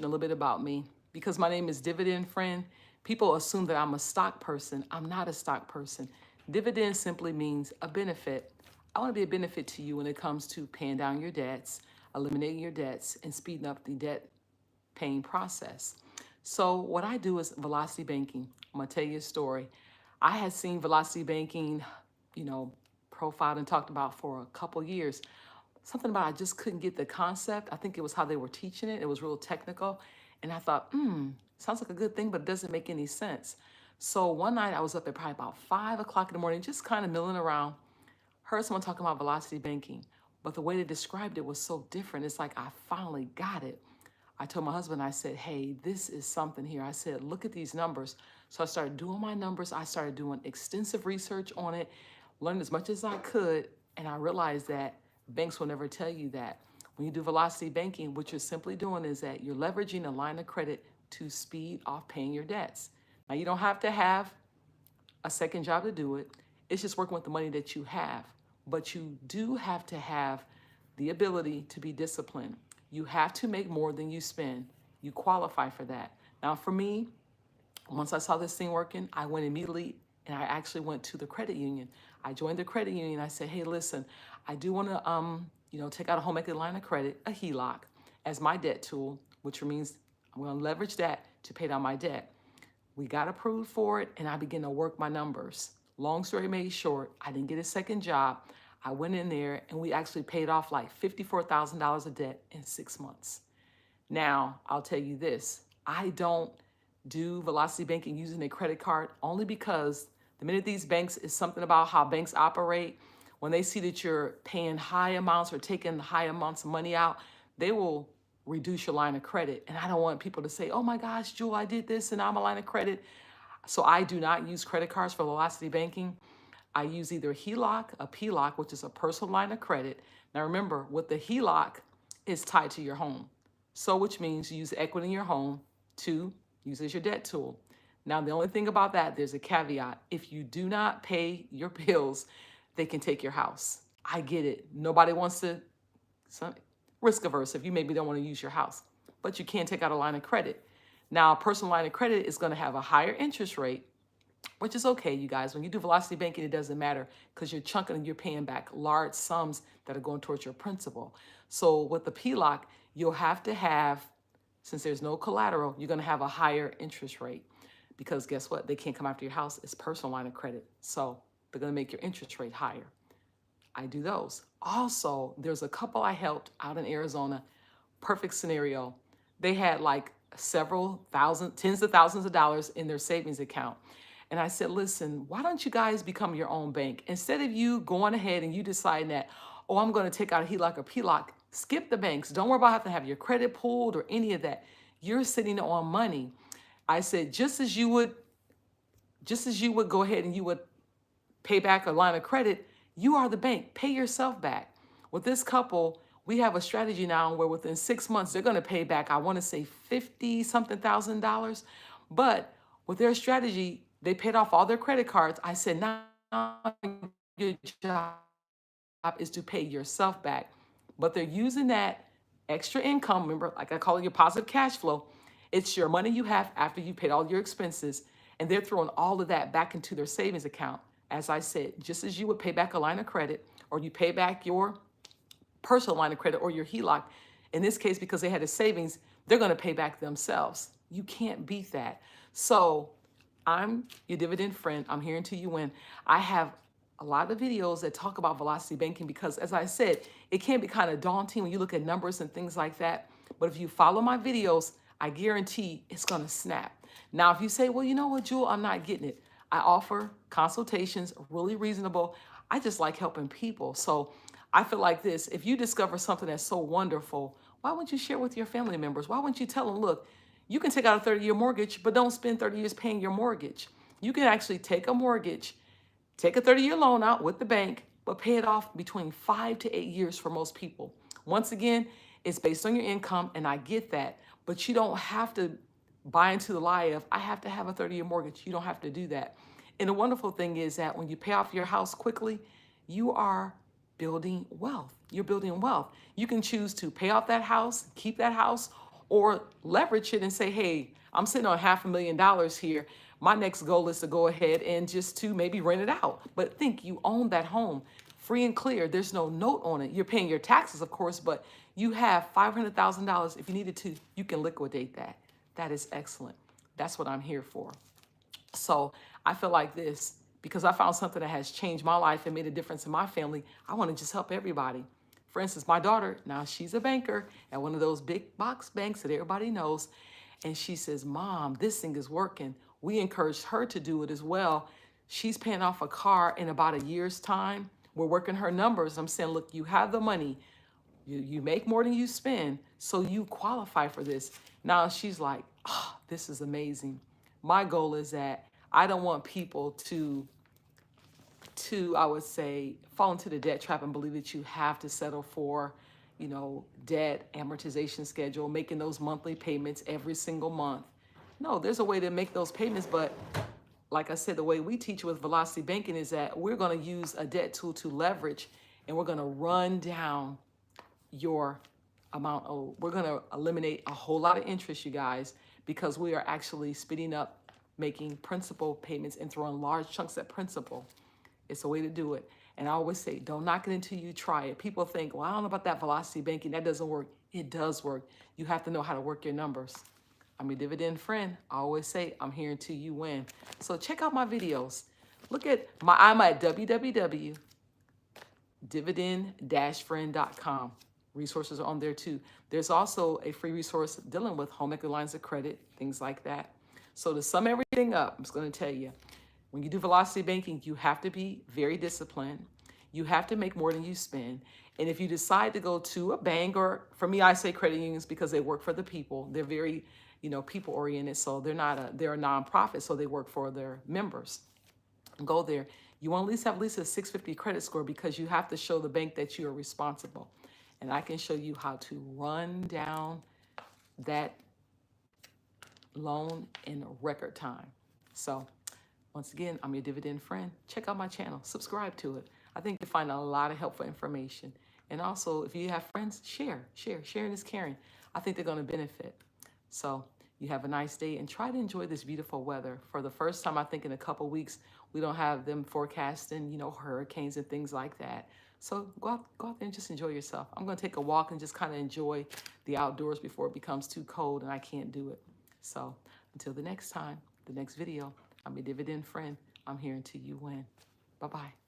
a little bit about me. Because my name is Dividend Friend, people assume that I'm a stock person. I'm not a stock person. Dividend simply means a benefit. I want to be a benefit to you when it comes to paying down your debts, eliminating your debts, and speeding up the debt paying process. So what I do is velocity banking. I'm gonna tell you a story. I had seen velocity banking, you know, profiled and talked about for a couple years. Something about I just couldn't get the concept. I think it was how they were teaching it. It was real technical. And I thought, sounds like a good thing, but it doesn't make any sense. So one night I was up at probably about 5 o'clock in the morning, just kind of milling around, heard someone talking about velocity banking, but the way they described it was so different. It's like I finally got it. I told my husband, I said, hey, this is something here. I said, look at these numbers. So I started doing my numbers. I started doing extensive research on it, learned as much as I could. And I realized that banks will never tell you that. When you do velocity banking, what you're simply doing is that you're leveraging a line of credit to speed off paying your debts. Now, you don't have to have a second job to do it. It's just working with the money that you have. But you do have to have the ability to be disciplined. You have to make more than you spend. You qualify for that. Now, for me, once I saw this thing working, I went immediately and I actually went to the credit union. I joined the credit union. I said, hey, listen, I do want to, take out a home equity line of credit, a HELOC, as my debt tool, which means I'm going to leverage that to pay down my debt. We got approved for it, and I began to work my numbers. Long story made short, I didn't get a second job. I went in there, and we actually paid off like $54,000 of debt in 6 months. Now, I'll tell you this. I don't do velocity banking using a credit card only because the minute these banks is something about how banks operate, when they see that you're paying high amounts or taking high amounts of money out, they will reduce your line of credit. And I don't want people to say, oh my gosh, Jewel, I did this and I'm a line of credit. So I do not use credit cards for velocity banking. I use either HELOC, a PLOC, which is a personal line of credit. Now remember, with the HELOC, it's tied to your home. So which means you use equity in your home to use as your debt tool. Now, the only thing about that, there's a caveat. If you do not pay your bills, they can take your house. I get it. Nobody wants to, some risk averse if you maybe don't want to use your house, but you can take out a line of credit. Now, a personal line of credit is going to have a higher interest rate, which is okay, you guys. When you do velocity banking, it doesn't matter because you're chunking and you're paying back large sums that are going towards your principal. So with the PLOC, you'll have to have, since there's no collateral, you're going to have a higher interest rate because guess what? They can't come after your house. It's personal line of credit. So they're going to make your interest rate higher. I do those. Also, there's a couple I helped out in Arizona. Perfect scenario. They had like several thousand, tens of thousands of dollars in their savings account. And I said, listen, why don't you guys become your own bank? Instead of you going ahead and you deciding that, oh, I'm going to take out a HELOC or PLOC, skip the banks. Don't worry about having to have your credit pulled or any of that. You're sitting on money. I said, just as you would go ahead and you would pay back a line of credit, you are the bank. Pay yourself back. With this couple, we have a strategy now where within 6 months, they're going to pay back, I want to say 50 something thousand dollars. But with their strategy, they paid off all their credit cards. I said, now your job is to pay yourself back. But they're using that extra income. Remember, like I call it your positive cash flow. It's your money you have after you paid all your expenses. And they're throwing all of that back into their savings account. As I said, just as you would pay back a line of credit or you pay back your personal line of credit or your HELOC, in this case, because they had a savings, they're going to pay back themselves. You can't beat that. So I'm your dividend friend. I'm here until you win. I have a lot of videos that talk about velocity banking because, as I said, it can be kind of daunting when you look at numbers and things like that. But if you follow my videos, I guarantee it's going to snap. Now, if you say, well, you know what, Jewel, I'm not getting it. I offer consultations, really reasonable. I just like helping people. So I feel like this, if you discover something that's so wonderful, why wouldn't you share with your family members? Why wouldn't you tell them, look, you can take out a 30-year mortgage, but don't spend 30 years paying your mortgage. You can actually take a mortgage, take a 30-year loan out with the bank, but pay it off between 5 to 8 years for most people. Once again, it's based on your income, and I get that, but you don't have to buy into the lie of, I have to have a 30-year mortgage. You don't have to do that. And the wonderful thing is that when you pay off your house quickly, you are building wealth. You're building wealth. You can choose to pay off that house, keep that house, or leverage it and say, hey, I'm sitting on $500,000 here. My next goal is to go ahead and just to maybe rent it out. But think, you own that home free and clear. There's no note on it. You're paying your taxes, of course, but you have $500,000. If you needed to, you can liquidate that. That is excellent. That's what I'm here for. So I feel like this, because I found something that has changed my life and made a difference in my family, I want to just help everybody. For instance, my daughter, now she's a banker at one of those big box banks that everybody knows. And she says, Mom, this thing is working. We encouraged her to do it as well. She's paying off a car in about a year's time. We're working her numbers. I'm saying, look, you have the money. You make more than you spend, so you qualify for this. Now she's like, oh, this is amazing. My goal is that I don't want people to I would say, fall into the debt trap and believe that you have to settle for, debt amortization schedule, making those monthly payments every single month. No, there's a way to make those payments, but like I said, the way we teach with Velocity Banking is that we're going to use a debt tool to leverage, and we're going to run down your amount owed. We're going to eliminate a whole lot of interest, you guys, because we are actually speeding up making principal payments and throwing large chunks at principal. It's a way to do it. And I always say, don't knock it until you try it. People think, well, I don't know about that velocity banking. That doesn't work. It does work. You have to know how to work your numbers. I'm your dividend friend. I always say, I'm here until you win. So check out my videos. I'm at www.dividend-friend.com. Resources are on there too. There's also a free resource dealing with home equity lines of credit, things like that. So to sum everything up, I'm just going to tell you, when you do velocity banking, you have to be very disciplined. You have to make more than you spend. And if you decide to go to a bank, or for me, I say credit unions because they work for the people. They're very, people oriented. So they're a nonprofit. So they work for their members. Go there. You want at least a 650 credit score, because you have to show the bank that you are responsible. And I can show you how to run down that loan in record time. So once again, I'm your dividend friend. Check out my channel, subscribe to it. I think you'll find a lot of helpful information. And also, if you have friends, share. Sharing is caring. I think they're going to benefit. So you have a nice day and try to enjoy this beautiful weather. For the first time, I think in a couple weeks, we don't have them forecasting, hurricanes and things like that. So go out there and just enjoy yourself. I'm going to take a walk and just kind of enjoy the outdoors before it becomes too cold and I can't do it. So until the next time, the next video, I'm your dividend friend. I'm here until you win. Bye-bye.